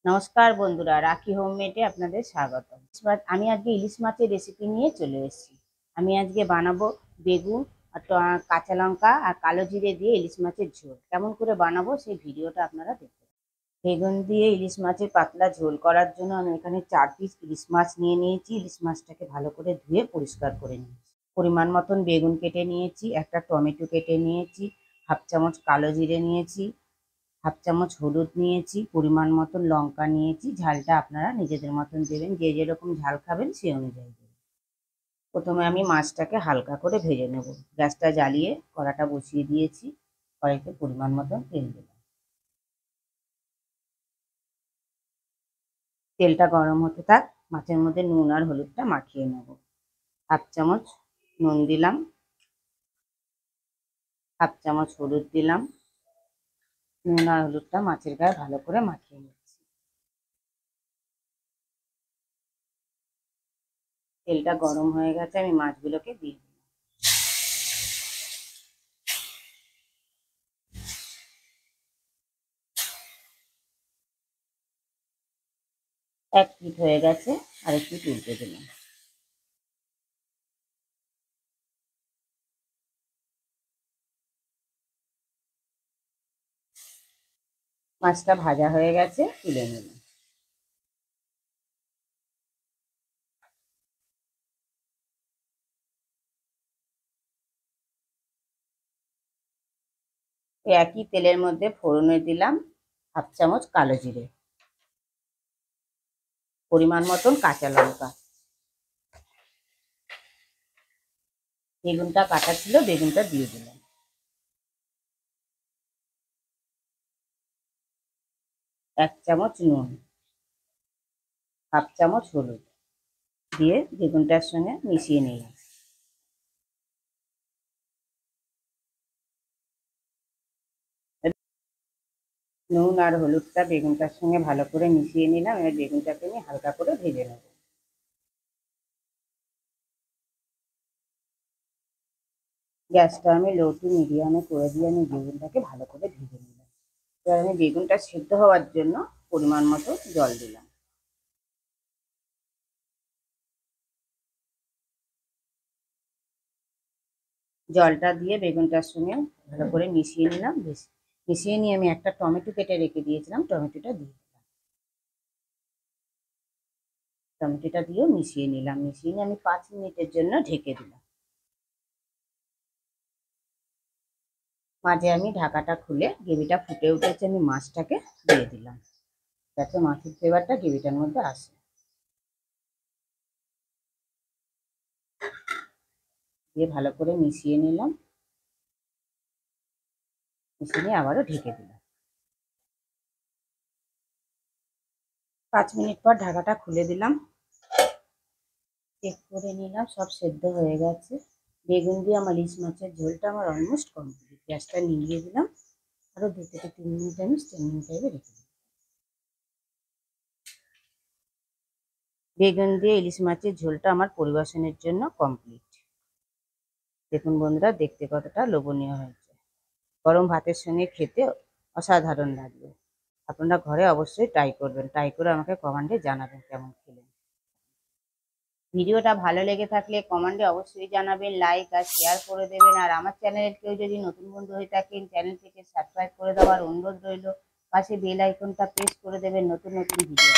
নমস্কার বন্ধুরা, রাখি হোমমেডে আপনাদের স্বাগত। আমি আজকে ইলিশ মাছের রেসিপি নিয়ে চলে এসেছি। আমি আজকে বানাবো বেগুন আর কাঁচা লঙ্কা আর কালো জিরে দিয়ে ইলিশ মাছের ঝোল। কেমন করে বানাবো সেই ভিডিওটা আপনারা দেখুন। বেগুন দিয়ে ইলিশ মাছের পাতলা ঝোল করার জন্য আমি এখানে 4 পিস ইলিশ মাছ নিয়ে নিয়েছি। ইলিশ মাছটাকে ভালো করে ধুয়ে পরিষ্কার করে নিয়েছি। পরিমাণ মতন বেগুন কেটে নিয়েছি, একটা টমেটো কেটে নিয়েছি, হাফ চামচ কালো জিরে নিয়েছি, হাফ চামচ হলুদ নিয়েছি, পরিমাণ মতন লঙ্কা নিয়েছি। ঝালটা আপনারা নিজেদের মতন দেবেন, যে যেরকম ঝাল খাবেন সেই অনুযায়ী দেবেন। প্রথমে আমি মাছটাকে হালকা করে ভেজে নেব। গ্যাসটা জ্বালিয়ে কড়াটা বসিয়ে দিয়েছি। কড়াইতে পরিমাণ মতন তেল দেবেন। তেলটা গরম হতে থাক, মাছের মধ্যে নুন আর হলুদটা মাখিয়ে নেব। হাফ চামচ নুন দিলাম, হাফ চামচ হলুদ দিলাম। নুন আর হলুদটা মাছের গায়ে ভালো করে মাখিয়ে নিচ্ছি। তেলটা গরম হয়ে গেছে, আমি মাছগুলোকে দিয়ে দিই। এক পিঠ হয়ে গেছে, আরেক পিঠ উল্টে দিলাম। মাছটা ভাজা হয়ে গেছে, তুলে নিলাম। একই তেলের মধ্যে ফোড়নে দিলাম হাফ চামচ কালো জিরে, পরিমাণ মতন কাঁচা লঙ্কা। বেগুনটা কাটা ছিল, বেগুনটা দিয়ে দিলাম। এক চামচ নুন, হাফ চামচ হলুদ দিয়ে বেগুনটার সঙ্গে মিশিয়ে নিলাম। নুন আর হলুদটা বেগুনটার সঙ্গে ভালো করে মিশিয়ে নিলাম। এবার বেগুনটাকে আমি হালকা করে ভেজে নেব। গ্যাসটা আমি লো টু মিডিয়ামে করে দিয়ে আমি বেগুনটাকে ভালো করে ভেজে নিলাম। এবার আমি বেগুনটা সিদ্ধ হওয়ার জন্য পরিমাণ মতো জল দিলাম। জলটা দিয়ে বেগুনটার সঙ্গে ভালো করে মিশিয়ে নিলাম। মিশিয়ে নিয়ে আমি একটা টমেটো কেটে রেখে দিয়েছিলাম, টমেটোটা দিয়ে দিলাম। টমেটোটা দিয়েও মিশিয়ে নিলাম। মিশিয়ে নিয়ে আমি 5 মিনিটের জন্য ঢেকে দিলাম। মাঝে আমি ঢাকাটা খুলে গ্রেভিটা ফুটে উঠেছে, আমি মাছটাকে দিয়ে দিলাম যাতে মাছের ফ্লেভারটা গ্রেভিটার মধ্যে আসে। দিয়ে ভালো করে মিশিয়ে নিলাম। মিশিয়ে নিয়ে আবারও ঢেকে দিলাম। 5 মিনিট পর ঢাকাটা খুলে দিলাম। চেক করে নিলাম, সব সেদ্ধ হয়ে গেছে। বেগুন দিয়ে আমার ইলিশ মাছের ঝোলটা আমার অলমোস্ট কমপ্লিট। গ্যাসটা নিভিয়ে দিলাম। আরও 2 থেকে 3 মিনিট আমি স্ট্যান্ডিং টাইমে রেখে দিই। বেগুন দিয়ে ইলিশ মাছের ঝোলটা আমার পরিবেশনের জন্য কমপ্লিট। দেখুন বন্ধুরা, দেখতে কতটা লোভনীয় হয়েছে। গরম ভাতের সঙ্গে খেতে অসাধারণ লাগবে। আপনারা ঘরে অবশ্যই ট্রাই করবেন। ট্রাই করে আমাকে কমেন্টে জানাবেন কেমন খেলেন। ভিডিওটা ভালো লেগে থাকলে কমেন্টে অবশ্যই জানাবেন, লাইক আর শেয়ার করে দেবেন। আর আমার চ্যানেলের কেউ যদি নতুন বন্ধু হয়ে থাকেন, চ্যানেলটিকে সাবস্ক্রাইব করে দেওয়ার অনুরোধ রইল। পাশে বেল আইকনটা প্রেস করে দেবেন নতুন নতুন ভিডিও।